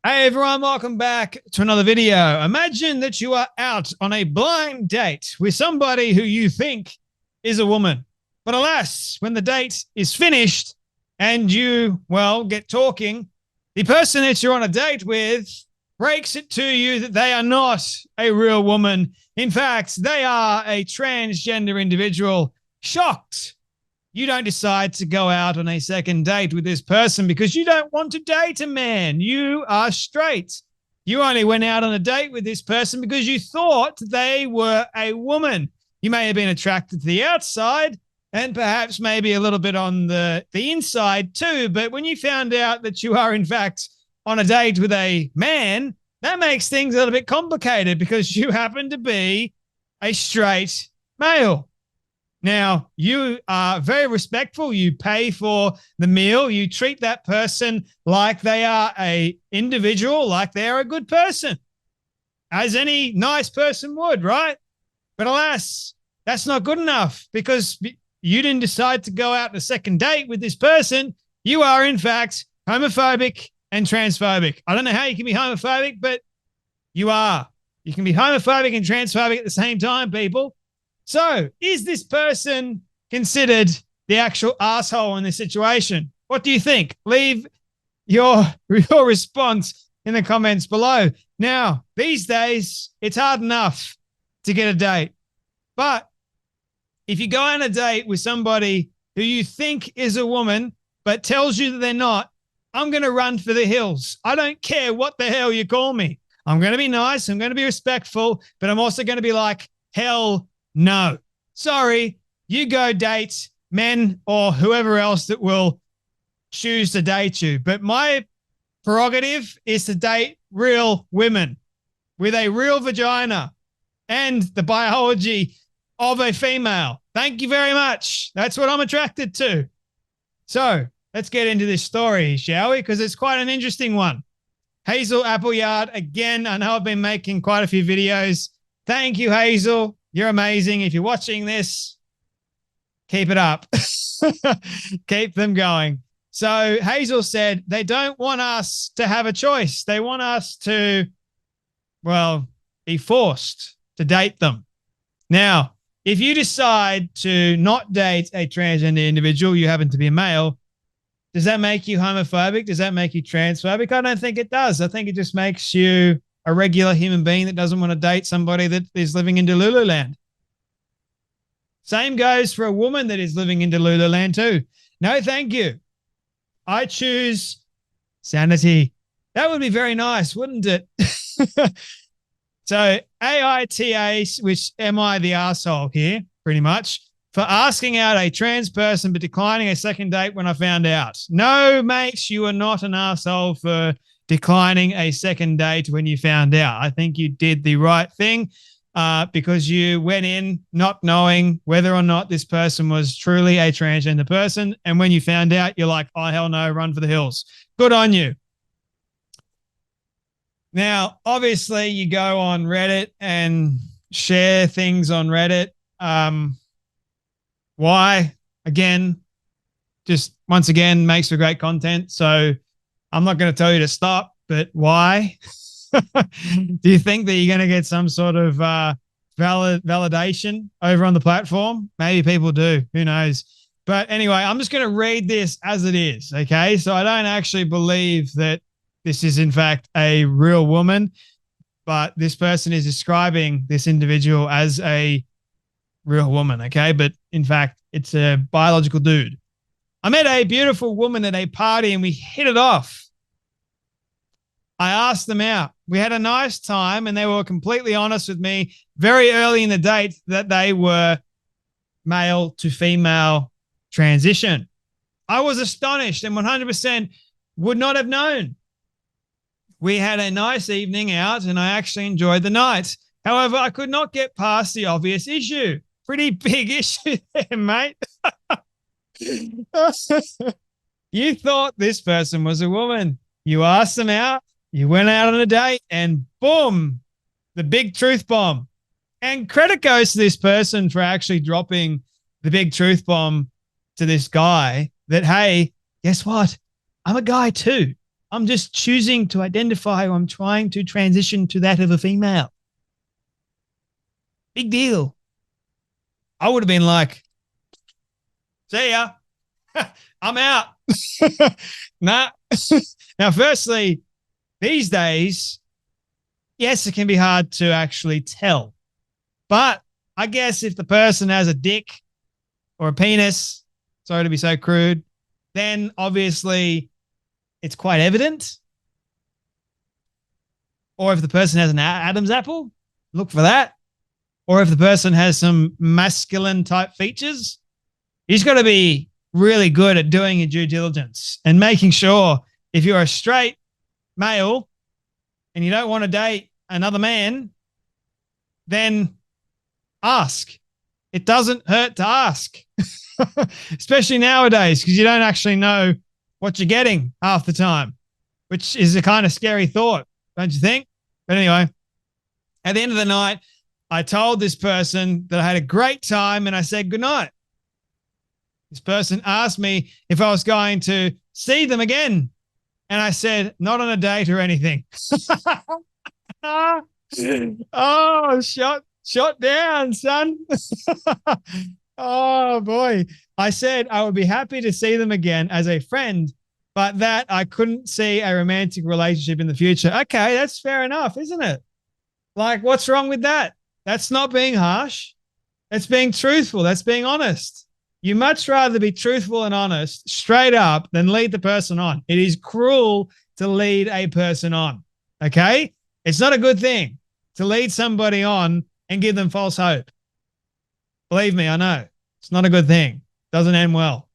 Hey everyone, welcome back to another video. Imagine that you are out on a blind date with somebody who you think is a woman. But alas, when the date is finished and you, well, get talking, the person that you're on a date with breaks it to you that they are not a real woman. In fact, they are a transgender individual. Shocked you don't decide to go out on a second date with this person because you don't want to date a man. You are straight. You only went out on a date with this person because you thought they were a woman. You may have been attracted to the outside and perhaps maybe a little bit on the inside too. But when you found out that you are, in fact, on a date with a man, that makes things a little bit complicated because you happen to be a straight male. Now, you are very respectful. You pay for the meal. You treat that person like they are a individual, like they are a good person, as any nice person would, right? But alas, that's not good enough because you didn't decide to go out on a second date with this person. You are, in fact, homophobic and transphobic. I don't know how you can be homophobic, but you are. You can be homophobic and transphobic at the same time, people. So, is this person considered the actual asshole in this situation? What do you think? Leave your response in the comments below. Now, these days, it's hard enough to get a date. But if you go on a date with somebody who you think is a woman but tells you that they're not, I'm going to run for the hills. I don't care what the hell you call me. I'm going to be nice. I'm going to be respectful, but I'm also going to be like, hell no. Sorry, you go date men or whoever else that will choose to date you. But my prerogative is to date real women with a real vagina and the biology of a female. Thank you very much. That's what I'm attracted to. So let's get into this story, shall we? Because it's quite an interesting one. Hazel Appleyard, again, I know I've been making quite a few videos. Thank you, Hazel. You're amazing. If you're watching this, keep it up. Keep them going. So Hazel said they don't want us to have a choice. They want us to, well, be forced to date them. Now, if you decide to not date a transgender individual, you happen to be a male, does that make you homophobic? Does that make you transphobic? I don't think it does. I think it just makes you a regular human being that doesn't want to date somebody that is living in Delululand. Same goes for a woman that is living in Delululand too. No, thank you. I choose sanity. That would be very nice, wouldn't it? So AITA, which am I the asshole here, pretty much, for asking out a trans person but declining a second date when I found out. No, mates, you are not an asshole for declining a second date when you found out. I think you did the right thing because you went in not knowing whether or not this person was truly a transgender person. And when you found out, you're like, oh, hell no, run for the hills. Good on you. Now, obviously, you go on Reddit and share things on Reddit. Why? Again, just once again, makes for great content. So I'm not going to tell you to stop, but why? Do you think that you're going to get some sort of validation over on the platform? Maybe people do. Who knows? But anyway, I'm just going to read this as it is, okay? So I don't actually believe that this is, in fact, a real woman, but this person is describing this individual as a real woman, okay? But in fact, it's a biological dude. I met a beautiful woman at a party and we hit it off. I asked them out. We had a nice time and they were completely honest with me very early in the date that they were male to female transition. I was astonished and 100% would not have known. We had a nice evening out and I actually enjoyed the night. However, I could not get past the obvious issue. Pretty big issue there, mate. You thought this person was a woman. You asked them out. You went out on a date and boom, the big truth bomb. And credit goes to this person for actually dropping the big truth bomb to this guy that, hey, guess what? I'm a guy too. I'm just choosing to identify, or I'm trying to transition to that of a female. Big deal. I would have been like, see ya. I'm out. Nah. Now, firstly, these days, yes, it can be hard to actually tell. But I guess if the person has a dick or a penis, sorry to be so crude, then obviously it's quite evident. Or if the person has an Adam's apple, look for that. Or if the person has some masculine type features, you just got to be really good at doing your due diligence and making sure if you're a straight male and you don't want to date another man, then ask. It doesn't hurt to ask, especially nowadays, because you don't actually know what you're getting half the time, which is a kind of scary thought, don't you think? But anyway, at the end of the night, I told this person that I had a great time and I said goodnight. This person asked me if I was going to see them again. And I said, not on a date or anything. Oh, shot down, son. Oh, boy. I said I would be happy to see them again as a friend, but that I couldn't see a romantic relationship in the future. Okay, that's fair enough, isn't it? Like, what's wrong with that? That's not being harsh. That's being truthful. That's being honest. You much rather be truthful and honest straight up than lead the person on. It is cruel to lead a person on. Okay? It's not a good thing to lead somebody on and give them false hope. Believe me, I know. It's not a good thing. Doesn't end well.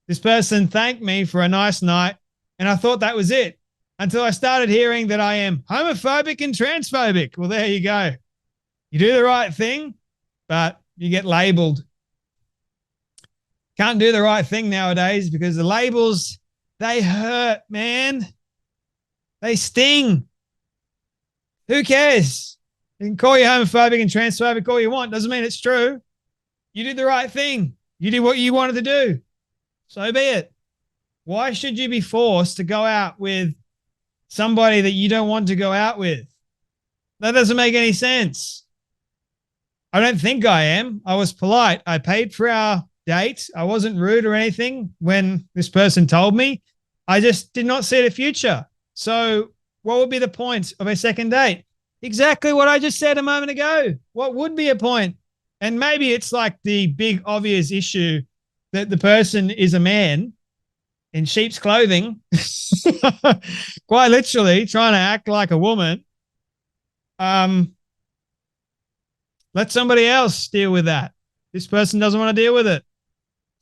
This person thanked me for a nice night, and I thought that was it until I started hearing that I am homophobic and transphobic. Well, there you go. You do the right thing, but you get labeled. Can't do the right thing nowadays because the labels, they hurt, man. They sting. Who cares? You can call you homophobic and transphobic all you want. Doesn't mean it's true. You did the right thing. You did what you wanted to do. So be it. Why should you be forced to go out with somebody that you don't want to go out with? That doesn't make any sense. I don't think I am. I was polite. I paid for our date. I wasn't rude or anything when this person told me. I just did not see the future. So what would be the point of a second date? Exactly what I just said a moment ago. What would be a point? And maybe it's like the big obvious issue that the person is a man in sheep's clothing, quite literally trying to act like a woman. Let somebody else deal with that. This person doesn't want to deal with it.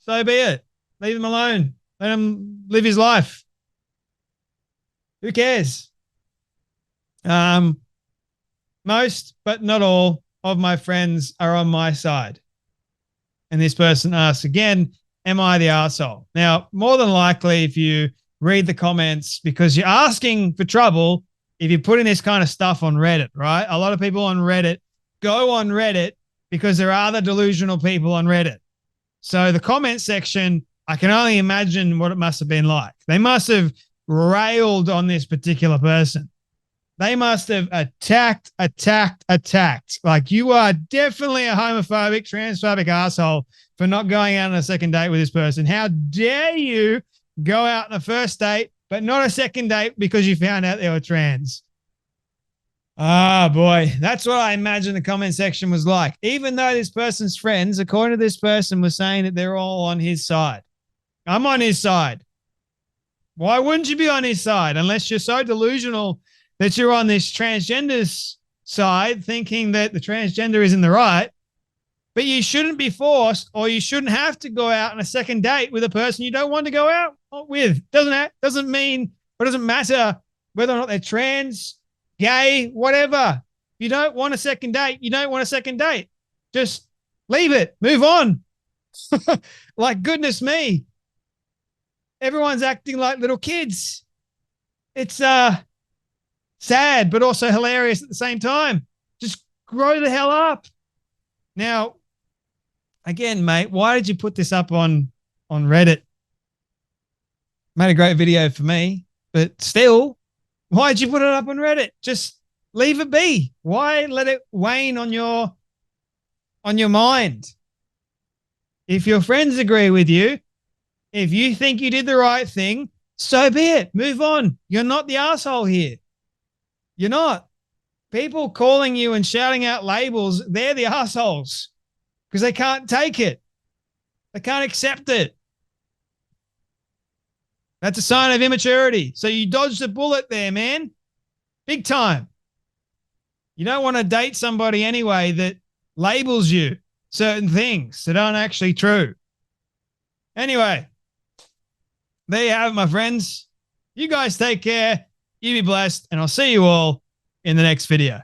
So be it. Leave him alone. Let him live his life. Who cares? Most, but not all, of my friends are on my side. And this person asks again, am I the arsehole? Now, more than likely, if you read the comments, because you're asking for trouble, if you're putting this kind of stuff on Reddit, right? A lot of people on Reddit go on Reddit because there are other delusional people on Reddit. So the comment section, I can only imagine what it must have been like. They must have railed on this particular person. They must have attacked. Like, you are definitely a homophobic, transphobic asshole for not going out on a second date with this person. How dare you go out on a first date, but not a second date because you found out they were trans? Ah, boy, that's what I imagine the comment section was like. Even though this person's friends, according to this person, were saying that they're all on his side. I'm on his side. Why wouldn't you be on his side unless you're so delusional that you're on this transgender's side thinking that the transgender is in the right? But you shouldn't be forced, or you shouldn't have to go out on a second date with a person you don't want to go out with. Doesn't mean, or doesn't matter whether or not they're trans, gay, whatever. You don't want a second date. You don't want a second date. Just leave it. Move on. Like, goodness me. Everyone's acting like little kids. It's sad, but also hilarious at the same time. Just grow the hell up. Now, again, mate, why did you put this up on Reddit? Made a great video for me, but still, why'd you put it up on Reddit? Just leave it be. Why let it wane on your mind? If your friends agree with you, if you think you did the right thing, so be it. Move on. You're not the asshole here. You're not. People calling you and shouting out labels, they're the assholes because they can't take it. They can't accept it. That's a sign of immaturity. So you dodged a bullet there, man. Big time. You don't want to date somebody anyway that labels you certain things that aren't actually true. Anyway, there you have it, my friends. You guys take care. You be blessed, and I'll see you all in the next video.